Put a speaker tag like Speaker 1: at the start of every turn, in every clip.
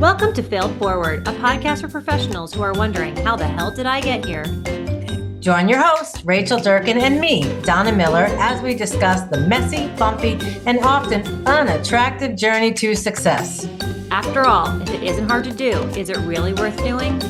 Speaker 1: Welcome to Failed Forward, a podcast for professionals who are wondering, how the hell did I get here?
Speaker 2: Join your host, Rachel Durkin, and me, Donna Miller, as we discuss the messy, bumpy, and often unattractive journey to success.
Speaker 1: After all, if it isn't hard to do, is it really worth doing?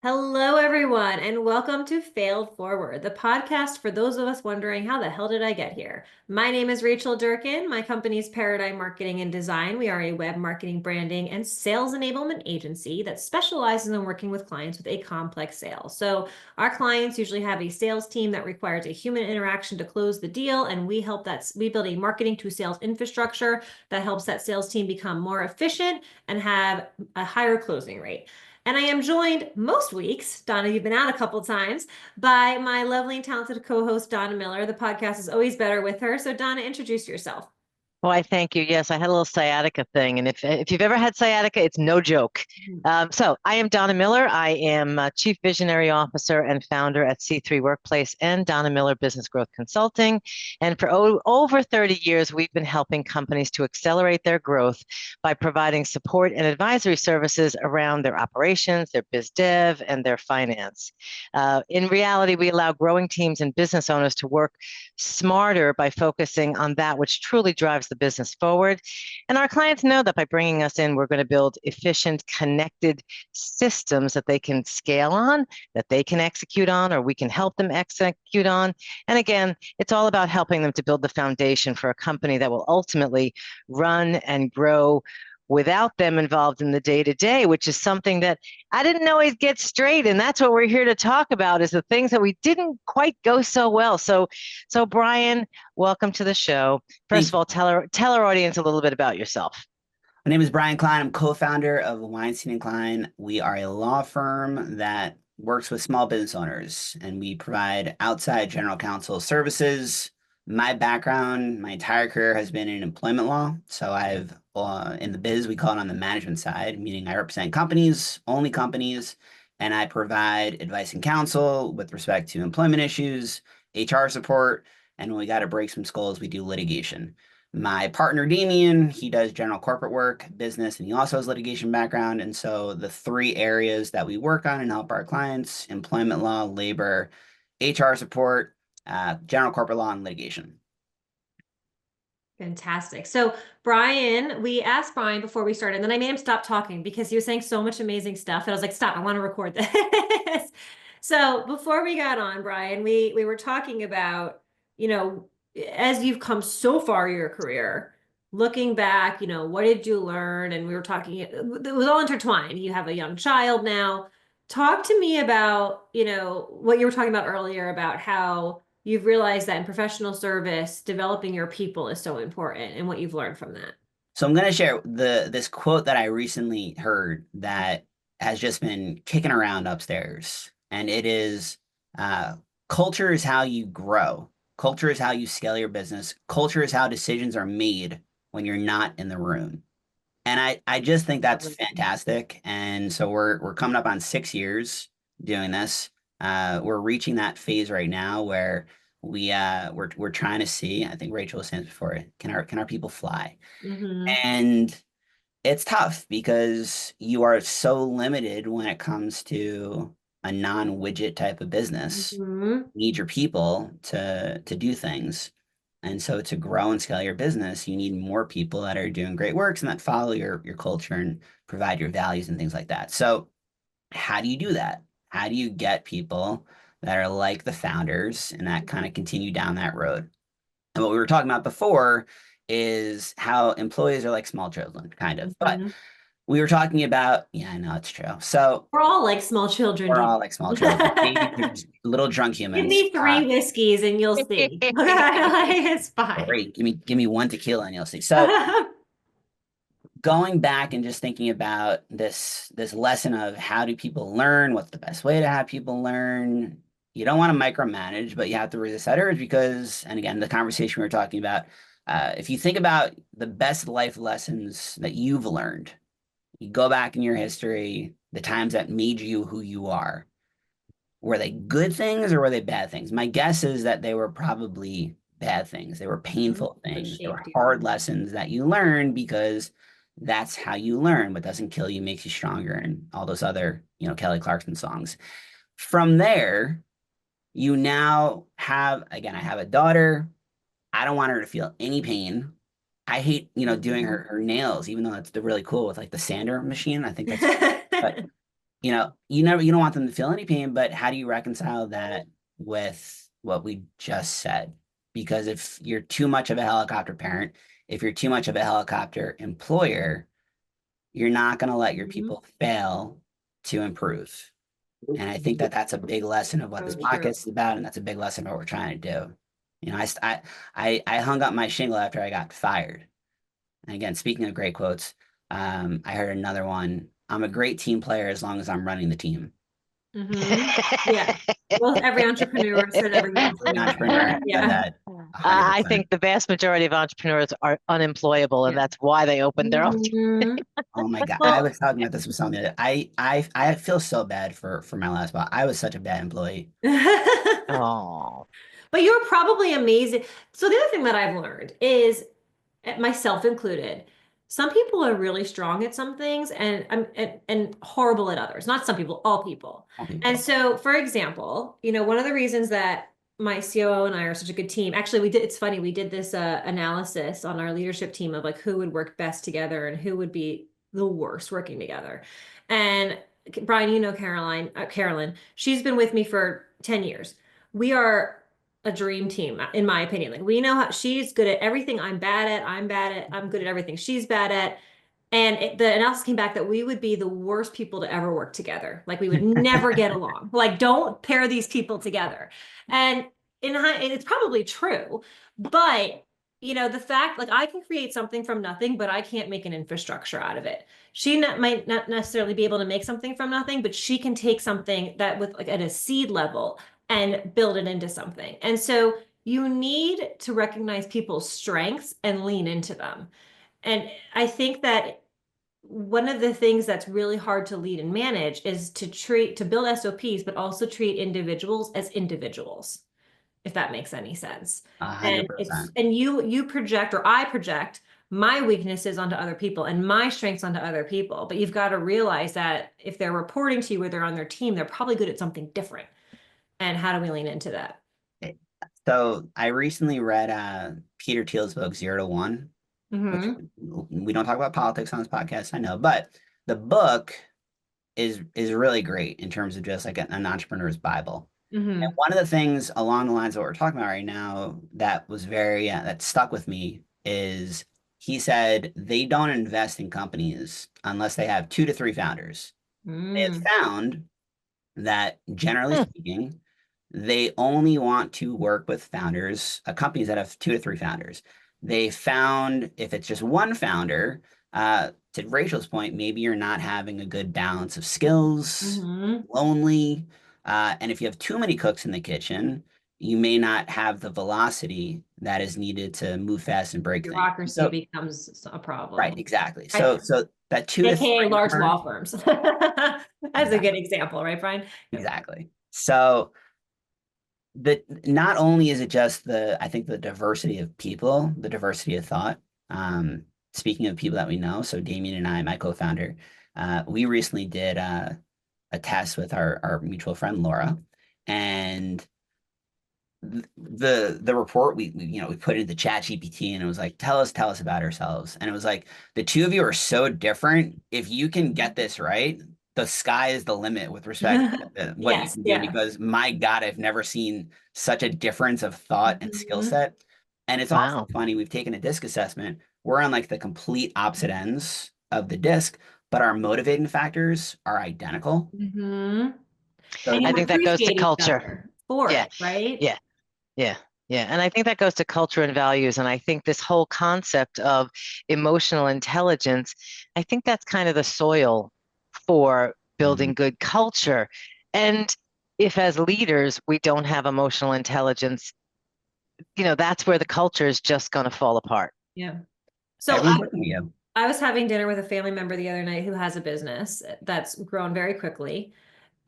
Speaker 1: Hello, everyone, and welcome to Failed Forward, the podcast for those of us wondering, how the hell did I get here? My name is Rachel Durkin. My company is Paradigm Marketing and Design. We are a web marketing, branding, and sales enablement agency that specializes in working with clients with a complex sale. So our clients usually have a sales team that requires a human interaction to close the deal, and we build a marketing to sales infrastructure that helps that sales team become more efficient and have a higher closing rate. And I am joined most weeks, Donna, you've been out a couple times, by my lovely and talented co-host, Donna Miller. The podcast is always better with her. So Donna, introduce yourself.
Speaker 3: Well, I thank you. Yes, I had a little sciatica thing. And if you've ever had sciatica, it's no joke. So I am Donna Miller. I am Chief Visionary Officer and founder at C3 Workplace and Donna Miller Business Growth Consulting. And for over 30 years, we've been helping companies to accelerate their growth by providing support and advisory services around their operations, their biz dev, and their finance. In reality, we allow growing teams and business owners to work smarter by focusing on that which truly drives the business forward. And our clients know that by bringing us in, we're going to build efficient, connected systems that they can scale on, that they can execute on, or we can help them execute on. And again, it's all about helping them to build the foundation for a company that will ultimately run and grow without them involved in the day-to-day, which is something that I didn't always get straight. And that's what we're here to talk about, is the things that we didn't quite go so well. So Brian, welcome to the show. First of all, tell our audience a little bit about yourself.
Speaker 4: My name is Brian Klein. I'm co-founder of Weinstein Klein. We are a law firm that works with small business owners, and we provide outside general counsel services. My background, my entire career has been in employment law. So I've, in the biz, we call it on the management side, meaning I represent companies, only companies, and I provide advice and counsel with respect to employment issues, HR support, and when we got to break some skulls, we do litigation. My partner, Damien, he does general corporate work, business, and he also has litigation background. And so the three areas that we work on and help our clients: employment law, labor, HR support, general corporate law, and litigation.
Speaker 1: Fantastic. So Brian, we asked Brian before we started, and then I made him stop talking because he was saying so much amazing stuff. And I was like, stop, I want to record this. So before we got on, Brian, we were talking about, as you've come so far in your career, looking back, what did you learn? And we were talking, it was all intertwined. You have a young child now. Talk to me about, what you were talking about earlier about how you've realized that in professional service, developing your people is so important, and what you've learned from that.
Speaker 4: So I'm going to share this quote that I recently heard that has just been kicking around upstairs. And it is, culture is how you grow. Culture is how you scale your business. Culture is how decisions are made when you're not in the room. And I just think that's fantastic. And so we're coming up on 6 years doing this. We're reaching that phase right now where we're trying to see, I think Rachel was saying before, can our people fly?
Speaker 1: Mm-hmm.
Speaker 4: And it's tough because you are so limited when it comes to a non-widget type of business.
Speaker 1: Mm-hmm.
Speaker 4: You need your people to do things. And so to grow and scale your business, you need more people that are doing great works and that follow your culture and provide your values and things like that. So how do you do that? How do you get people that are like the founders and that kind of continue down that road? And what we were talking about before is how employees are like small children, kind of. But we were talking about, yeah, I know, it's true. So
Speaker 1: we're all like small children.
Speaker 4: We're all like small children. Little drunk humans.
Speaker 1: Give me 3 whiskeys and you'll see. It's fine.
Speaker 4: Great. Give me 1 tequila and you'll see. So going back and just thinking about this lesson of how do people learn, what's the best way to have people learn. You don't want to micromanage, but you have to resist that urge because, and again, the conversation we were talking about, if you think about the best life lessons that you've learned, you go back in your history, the times that made you who you are, were they good things or were they bad things? My guess is that they were probably bad things. They were painful
Speaker 1: What
Speaker 4: things. They were
Speaker 1: shaped you.
Speaker 4: hard lessons that you learn because that's how you learn. What doesn't kill you makes you stronger, and all those other, Kelly Clarkson songs. From there, you now have, again, I have a daughter. I don't want her to feel any pain. I hate, doing her nails, even though it's really cool with like the sander machine. I think that's, but you don't want them to feel any pain, but how do you reconcile that with what we just said? Because if you're too much of a helicopter parent, if you're too much of a helicopter employer, you're not going to let your people fail to improve. And I think that that's a big lesson of what this podcast is about, and that's a big lesson of what we're trying to do. I hung up my shingle after I got fired. And again, speaking of great quotes, I heard another one. I'm a great team player as long as I'm running the team.
Speaker 1: Yeah. Well, every entrepreneur said every
Speaker 4: entrepreneur
Speaker 1: yeah.
Speaker 4: that.
Speaker 3: I think the vast majority of entrepreneurs are unemployable, and that's why they opened their own.
Speaker 4: Oh my God.
Speaker 1: Well,
Speaker 4: I was talking about this with somebody that I feel so bad for my last spot. I was such a bad employee.
Speaker 3: Oh.
Speaker 1: But you're probably amazing. So the other thing that I've learned is, myself included, some people are really strong at some things and horrible at others. Not some people, all people.
Speaker 4: All people.
Speaker 1: And so, for example, one of the reasons that my COO and I are such a good team, actually, it's funny, we did this analysis on our leadership team of like who would work best together and who would be the worst working together. And Brian, Carolyn, she's been with me for 10 years. We are a dream team, in my opinion. Like, we know how she's good at everything I'm bad at. I'm good at everything she's bad at. And the analysis came back that we would be the worst people to ever work together. Like, we would never get along. Like, don't pair these people together. And it's probably true, but the fact, like, I can create something from nothing, but I can't make an infrastructure out of it. She might not necessarily be able to make something from nothing, but she can take something that with like at a seed level and build it into something. And so you need to recognize people's strengths and lean into them. And I think that one of the things that's really hard to lead and manage is to build SOPs, but also treat individuals as individuals, if that makes any sense. And
Speaker 4: 100%.
Speaker 1: you project, or I project, my weaknesses onto other people and my strengths onto other people. But you've got to realize that if they're reporting to you or they're on their team, they're probably good at something different. And how do we lean into that?
Speaker 4: So I recently read Peter Thiel's book, 0 to 1, which we don't talk about politics on this podcast, I know, but the book is really great in terms of just like an entrepreneur's Bible. And one of the things along the lines of what we're talking about right now that was that stuck with me is he said they don't invest in companies unless they have 2 to 3 founders. They have found that, generally speaking, they only want to work with founders, companies that have 2 to 3 founders. They found if it's just one founder, to Rachel's point, maybe you're not having a good balance of skills, lonely, and if you have too many cooks in the kitchen, you may not have the velocity that is needed to move fast and break things.
Speaker 1: Bureaucracy becomes a problem.
Speaker 4: Right, exactly. So that 2 to 3
Speaker 1: AKA large law firms. That's a good example, right, Brian?
Speaker 4: Exactly. So not only is it just I think the diversity of people, the diversity of thought. Speaking of people that we know, so Damien and I, my co-founder, we recently did a test with our mutual friend Laura, and the report we put into chat GPT, and it was like, tell us about ourselves. And it was like, the two of you are so different. If you can get this right, the sky is the limit with respect to what you can do, because my God, I've never seen such a difference of thought and skill set. And it's also funny, we've taken a disc assessment. We're on like the complete opposite ends of the disc, but our motivating factors are identical.
Speaker 3: So I think that goes to culture.
Speaker 1: Right?
Speaker 3: Yeah. And I think that goes to culture and values. And I think this whole concept of emotional intelligence, I think that's kind of the soil for building good culture. And if as leaders, we don't have emotional intelligence, that's where the culture is just going to fall apart.
Speaker 1: Yeah. So I was having dinner with a family member the other night who has a business that's grown very quickly.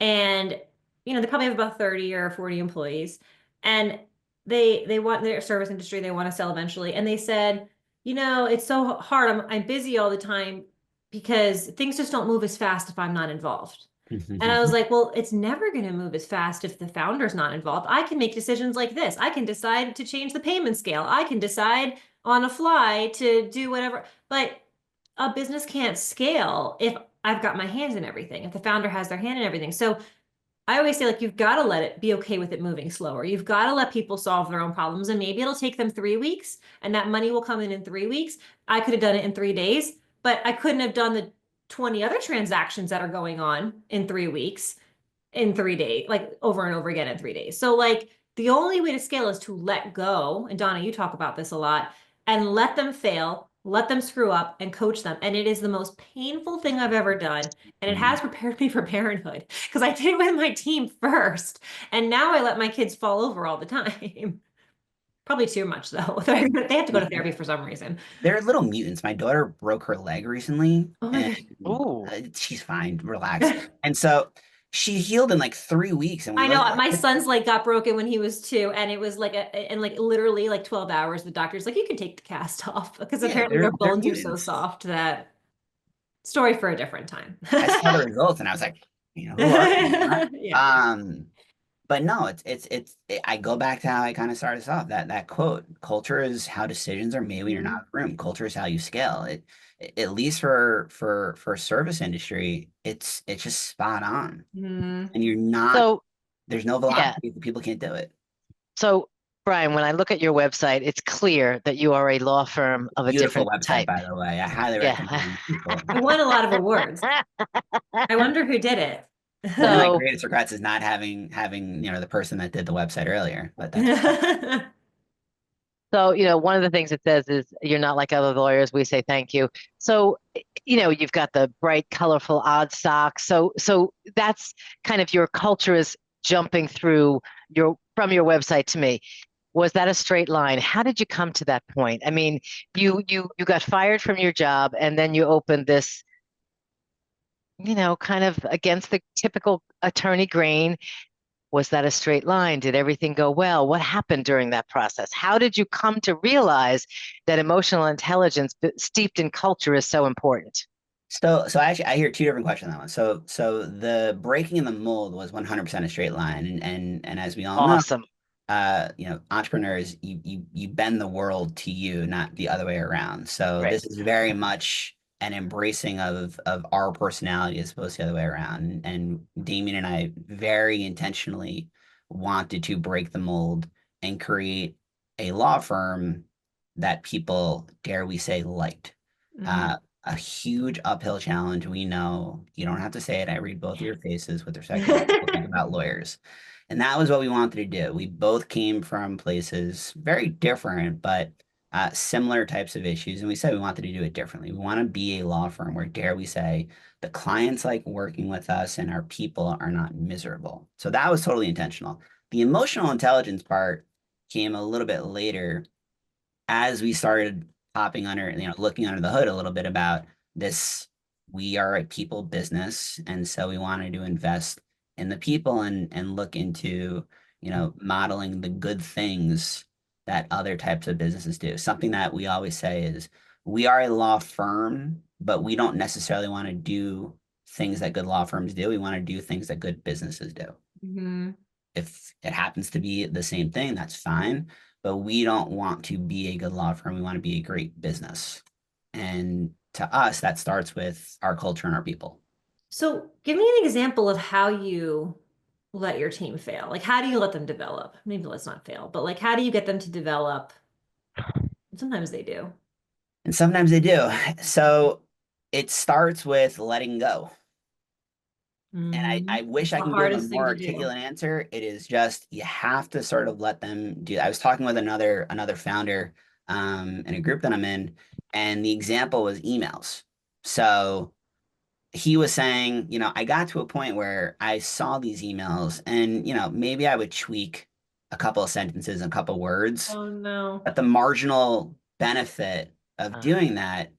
Speaker 1: And, they probably have about 30 or 40 employees. And they want their service industry, they want to sell eventually. And they said, it's so hard. I'm busy all the time because things just don't move as fast if I'm not involved. And I was like, well, it's never going to move as fast if the founder's not involved. I can make decisions like this. I can decide to change the payment scale. I can decide on a fly to do whatever. But a business can't scale if I've got my hands in everything, if the founder has their hand in everything. So I always say, like, you've got to let it be okay with it moving slower. You've got to let people solve their own problems, and maybe it'll take them 3 weeks, and that money will come in 3 weeks. I could have done it in 3 days, but I couldn't have done the 20 other transactions that are going on in 3 weeks, in 3 days, like over and over again in 3 days. So, like, the only way to scale is to let go. And Donna, you talk about this a lot, and let them fail, let them screw up, and coach them. And it is the most painful thing I've ever done. And it has prepared me for parenthood because I did it with my team first. And now I let my kids fall over all the time. Probably too much, though. They have to go to therapy for some reason.
Speaker 4: They're little mutants. My daughter broke her leg recently,
Speaker 1: Oh my
Speaker 4: and
Speaker 1: God.
Speaker 3: Ooh.
Speaker 4: she's fine. Relax. And so she healed in like 3 weeks. And we
Speaker 1: I know
Speaker 4: looked
Speaker 1: my
Speaker 4: at
Speaker 1: son's leg got broken when he was 2, and it was like and like literally like 12 hours. The doctor's like, you can take the cast off because
Speaker 4: yeah,
Speaker 1: apparently their
Speaker 4: they're
Speaker 1: bones are so
Speaker 4: mutants.
Speaker 1: soft that story for a different time.
Speaker 4: I saw the results and I was like, who are you?
Speaker 1: Yeah.
Speaker 4: But no, I go back to how I kind of started this off, that quote, culture is how decisions are made when you're not in the room. Culture is how you scale. At least for service industry, it's just spot on.
Speaker 1: Mhm.
Speaker 4: And you're not,
Speaker 3: So,
Speaker 4: there's no
Speaker 3: yeah.
Speaker 4: velocity, people can't do it.
Speaker 3: So, Brian, when I look at your website, it's clear that you are a law firm of a
Speaker 4: Beautiful
Speaker 3: different
Speaker 4: website,
Speaker 3: type.
Speaker 4: by the way. I highly
Speaker 3: Yeah.
Speaker 4: recommend people.
Speaker 1: I won a lot of awards. I wonder who did it.
Speaker 4: One of my
Speaker 3: So,
Speaker 4: greatest regrets is not having the person that did the website earlier, but that's fine.
Speaker 3: one of the things it says is you're not like other lawyers. We say thank you. So, you've got the bright, colorful odd socks. So that's kind of your culture is jumping through from your website to me. Was that a straight line? How did you come to that point? I mean, you got fired from your job and then you opened this, kind of against the typical attorney grain. Was that a straight line? Did everything go well? What happened during that process? How did you come to realize that emotional intelligence steeped in culture is so important?
Speaker 4: So actually, I hear two different questions on that one. So the breaking in the mold was 100% a straight line, and as we all know,
Speaker 3: Awesome.
Speaker 4: entrepreneurs, you bend the world to you, not the other way around. So
Speaker 3: Right.
Speaker 4: this is very much an embracing of our personality as opposed to the other way around. And Damien and I very intentionally wanted to break the mold and create a law firm that people, dare we say, liked.
Speaker 1: Mhm.
Speaker 4: Uh, a huge uphill challenge. We know you don't have to say it. I read both of your faces with respect to what people think about lawyers. And that was what we wanted to do. We both came from places very different, but similar types of issues. And we said we wanted to do it differently. We want to be a law firm where, dare we say, the clients like working with us and our people are not miserable. So that was totally intentional. The emotional intelligence part came a little bit later as we started hopping under, looking under the hood a little bit about this. We are a people business. And so we wanted to invest in the people and look into, modeling the good things that other types of businesses do. Something that we always say is we are a law firm, but we don't necessarily want to do things that good law firms do. We want to do things that good businesses do.
Speaker 1: Mhm.
Speaker 4: If it happens to be the same thing, that's fine. But we don't want to be a good law firm. We want to be a great business. And to us, that starts with our culture and our people.
Speaker 1: So give me an example of how you let your team fail. Like, how do you let them develop? Maybe let's not fail, but like, how do you get them to develop? Sometimes they do.
Speaker 4: And sometimes they do. So it starts with letting go. And I wish
Speaker 1: It's
Speaker 4: I
Speaker 1: the
Speaker 4: can give a
Speaker 1: hardest thing
Speaker 4: more
Speaker 1: to do.
Speaker 4: articulate answer. It is just you have to sort of let them do. I was talking with another founder in a group that I'm in, and the example was emails. So he was saying, I got to a point where I saw these emails and, maybe I would tweak a couple of sentences, a couple of words,
Speaker 1: Oh no.
Speaker 4: but the marginal benefit of
Speaker 3: Uh,
Speaker 4: doing that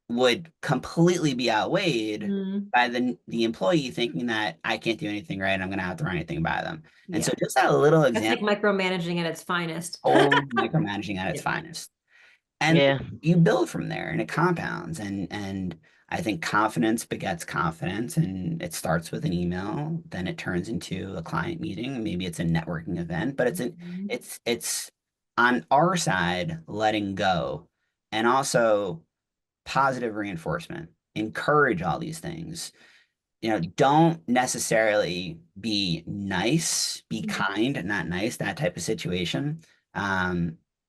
Speaker 4: would completely be outweighed
Speaker 1: Mhm.
Speaker 4: by the employee thinking that I can't do anything right and I'm going to have to run anything by them. And so
Speaker 1: Yeah.
Speaker 4: just that little
Speaker 1: That's like
Speaker 4: example,
Speaker 1: micromanaging at its finest.
Speaker 4: total micromanaging at its
Speaker 1: Yeah.
Speaker 4: finest. And
Speaker 3: Yeah.
Speaker 4: you build from there and it compounds. And I think confidence begets confidence, and it starts with an email, then it turns into a client meeting. Maybe it's a networking event, but
Speaker 1: Mhm.
Speaker 4: it's on our side letting go, and also positive reinforcement. Encourage all these things. Don't necessarily be nice, be kind, not nice, that type of situation.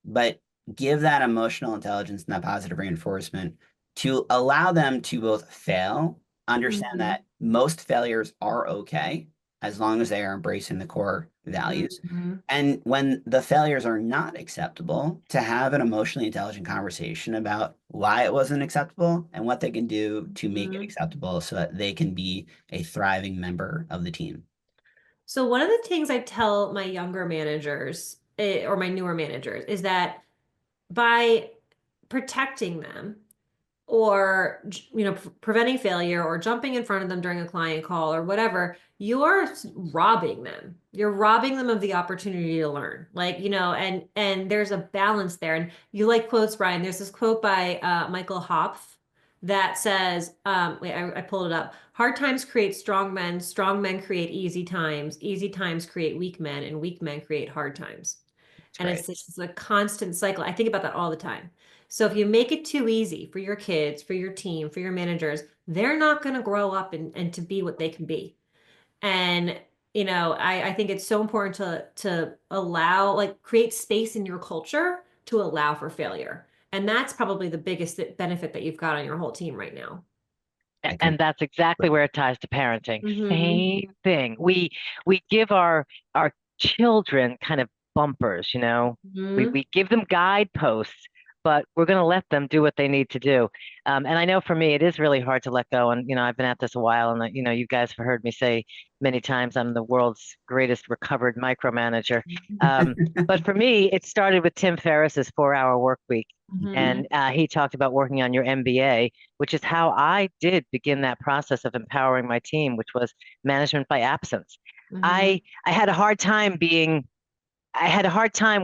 Speaker 4: But give that emotional intelligence and that positive reinforcement to allow them to both fail, understand
Speaker 1: Mhm.
Speaker 4: that most failures are okay as long as they are embracing the core values.
Speaker 1: Mhm.
Speaker 4: And when the failures are not acceptable, to have an emotionally intelligent conversation about why it wasn't acceptable and what they can do to make it
Speaker 1: Mhm.
Speaker 4: acceptable so that they can be a thriving member of the team.
Speaker 1: So one of the things I tell my younger managers or my newer managers is that by protecting them or preventing failure or jumping in front of them during a client call or whatever, you're robbing them. You're robbing them of the opportunity to learn. Like, and there's a balance there. And you like quotes, Brian. There's this quote by Michael Hopf that says, wait, I pulled it up. Hard times create strong men create easy times create weak men, and weak men create hard times.
Speaker 4: It's
Speaker 1: And
Speaker 4: great.
Speaker 1: it's a constant cycle. I think about that all the time. So if you make it too easy for your kids, for your team, for your managers, they're not going to grow up and to be what they can be. And I think it's so important to allow, like, create space in your culture to allow for failure. And that's probably the biggest benefit that you've got on your whole team right now.
Speaker 4: I can.
Speaker 3: And that's exactly where it ties to parenting.
Speaker 1: Mm-hmm.
Speaker 3: Same thing. We give our children kind of bumpers, you know. We
Speaker 1: Mm-hmm.
Speaker 3: we give them guideposts, but we're going to let them do what they need to do. And I know for me, it is really hard to let go. And I've been at this a while, and you guys have heard me say many times I'm the world's greatest recovered micromanager. But for me, it started with Tim Ferriss's 4-Hour Work Week,
Speaker 1: Mm-hmm.
Speaker 3: and he talked about working on your MBA, which is how I did begin that process of empowering my team, which was management by absence.
Speaker 1: Mm-hmm.
Speaker 3: I had a hard time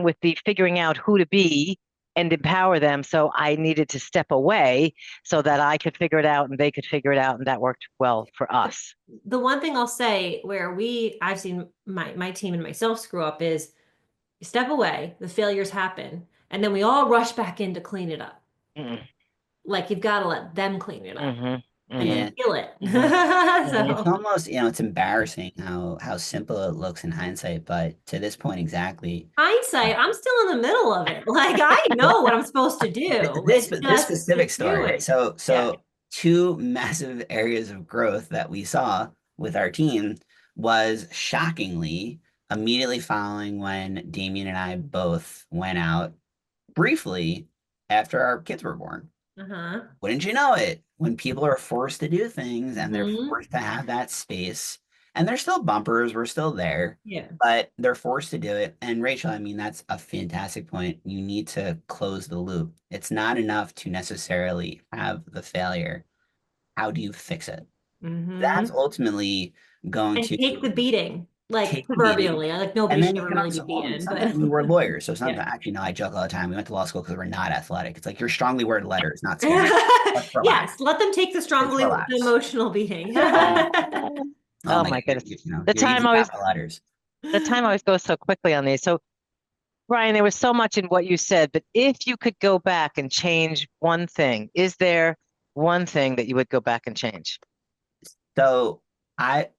Speaker 3: with the figuring out who to be and empower them. So I needed to step away so that I could figure it out and they could figure it out. And that worked well for us.
Speaker 1: The one thing I'll say where I've seen my team and myself screw up is you step away, the failures happen, and then we all rush back in to clean it up.
Speaker 3: Mm,
Speaker 1: Like, you've got to let them clean it up
Speaker 3: mhm,
Speaker 1: and then
Speaker 3: mhm,
Speaker 4: Yeah.
Speaker 1: feel it.
Speaker 3: mhm.
Speaker 4: It's
Speaker 1: So
Speaker 4: almost, it's embarrassing how simple it looks in hindsight, but to this point exactly.
Speaker 1: hindsight, I'm still in the middle of it. Like, I know what I'm supposed to do.
Speaker 4: This
Speaker 1: It's
Speaker 4: this
Speaker 1: just the
Speaker 4: specific story, right?
Speaker 1: doing.
Speaker 4: So
Speaker 1: Yeah.
Speaker 4: so two massive areas of growth that we saw with our team was shockingly immediately following when Damien and I both went out briefly after our kids were born.
Speaker 1: Uh-huh.
Speaker 4: Wouldn't you know it? When people are forced to do things and they're
Speaker 1: Hmm.
Speaker 4: forced to have that space, and they're still bumpers, we're still there,
Speaker 1: Yeah.
Speaker 4: but they're forced to do it. And Rachel, I mean, that's a fantastic point. You need to close the loop. It's not enough to necessarily have the failure. How do you fix it? That's
Speaker 1: Hmm.
Speaker 4: ultimately going
Speaker 1: And
Speaker 4: to
Speaker 1: take the beating, like,
Speaker 4: take the beating.
Speaker 1: proverbially. Like,
Speaker 4: And
Speaker 1: nobody
Speaker 4: then
Speaker 1: should
Speaker 4: you
Speaker 1: ever
Speaker 4: can
Speaker 1: really be
Speaker 4: also own.
Speaker 1: beaten, but
Speaker 4: Sometimes we were lawyers, so
Speaker 1: yeah.
Speaker 4: sometimes actually no, I joke all the time. We went to law school because we're not athletic. It's like you're strongly worded letters, not scary. Let's relax.
Speaker 1: Yes, let them take the
Speaker 4: Let's
Speaker 1: strongly
Speaker 4: relax.
Speaker 1: emotional beating.
Speaker 4: Oh
Speaker 3: Oh
Speaker 4: my
Speaker 3: my
Speaker 4: God,
Speaker 3: goodness. The
Speaker 4: you're
Speaker 3: time
Speaker 4: using
Speaker 3: always
Speaker 4: capital letters.
Speaker 3: the time always goes so quickly on these. So Brian, there was so much in what you said, but if you could go back and change one thing, is there one thing that you would go back and change?
Speaker 4: So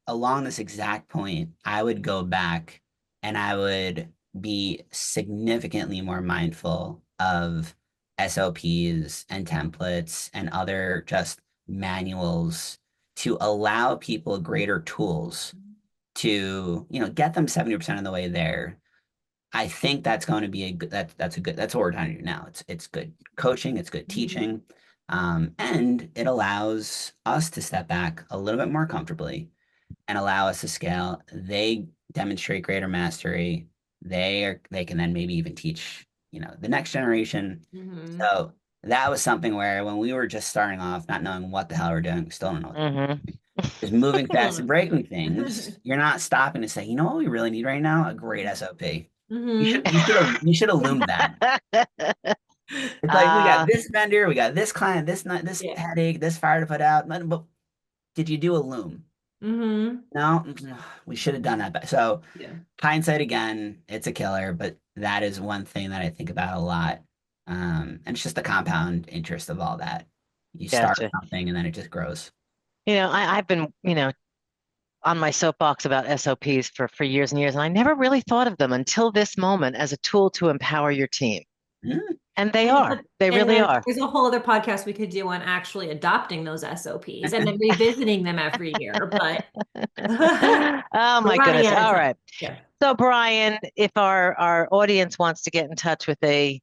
Speaker 4: along this exact point, I would go back and I would be significantly more mindful of SOPs and templates and other just manuals to allow people greater tools to, get them 70% of the way there. I think that's going to be that's what we're trying to do now. It's good coaching, it's good teaching, and it allows us to step back a little bit more comfortably and allow us to scale. They demonstrate greater mastery. They can then maybe even teach, the next generation.
Speaker 1: Hmm.
Speaker 4: So that was something where when we were just starting off, not knowing what the hell we're doing, we still don't know what
Speaker 3: Hmm.
Speaker 4: just moving fast and breaking things. You're not stopping to say, you know what we really need right now? A great SOP. You should have loomed that. It's like we got
Speaker 3: Uh,
Speaker 4: this vendor, we got this client, this
Speaker 1: Yeah.
Speaker 4: headache, this fire to put out. But did you do a loom?
Speaker 1: Mm-hmm.
Speaker 4: No, we should have done that. So
Speaker 1: Yeah.
Speaker 4: hindsight again, it's a killer, but that is one thing that I think about a lot. And it's just the compound interest of all that. You start
Speaker 3: Gotcha.
Speaker 4: something and then it just grows.
Speaker 3: I've been, on my soapbox about SOPs for years and years, and I never really thought of them until this moment as a tool to empower your team.
Speaker 4: Mm.
Speaker 3: And they are. They
Speaker 1: And
Speaker 3: really
Speaker 1: then
Speaker 3: are.
Speaker 1: there's a whole other podcast we could do on actually adopting those SOPs and then revisiting them every year. But
Speaker 3: Oh
Speaker 1: we're
Speaker 3: my
Speaker 1: running
Speaker 3: goodness.
Speaker 1: out of
Speaker 3: All
Speaker 1: time.
Speaker 3: right.
Speaker 1: Yeah.
Speaker 3: So Brian, if our audience wants to get in touch with a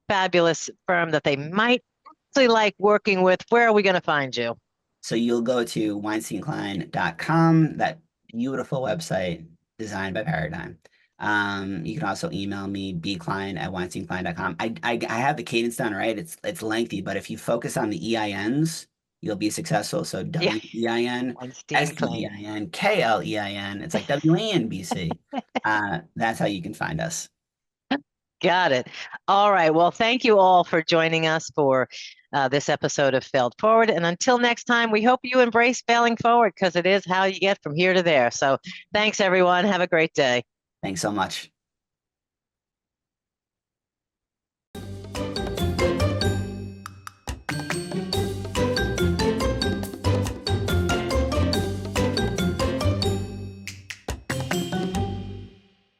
Speaker 3: fabulous firm that they might actually like working with, where are we going to find you?
Speaker 4: So you'll go to weinsteinklein.com, that beautiful website designed by Paradigm. You can also email me, bklein@weinsteinklein.com. I have the cadence down right. It's lengthy, but if you focus on the EINs, you'll be successful. So
Speaker 3: Yeah,
Speaker 4: WEIN,
Speaker 3: Weinstein Klein.
Speaker 4: STEIN, KLEIN. It's like WANBC. That's how you can find us.
Speaker 3: Got it. All right. Well, thank you all for joining us for this episode of Failed Forward. And until next time, we hope you embrace failing forward because it is how you get from here to there. So thanks, everyone. Have a great day.
Speaker 4: Thanks so much.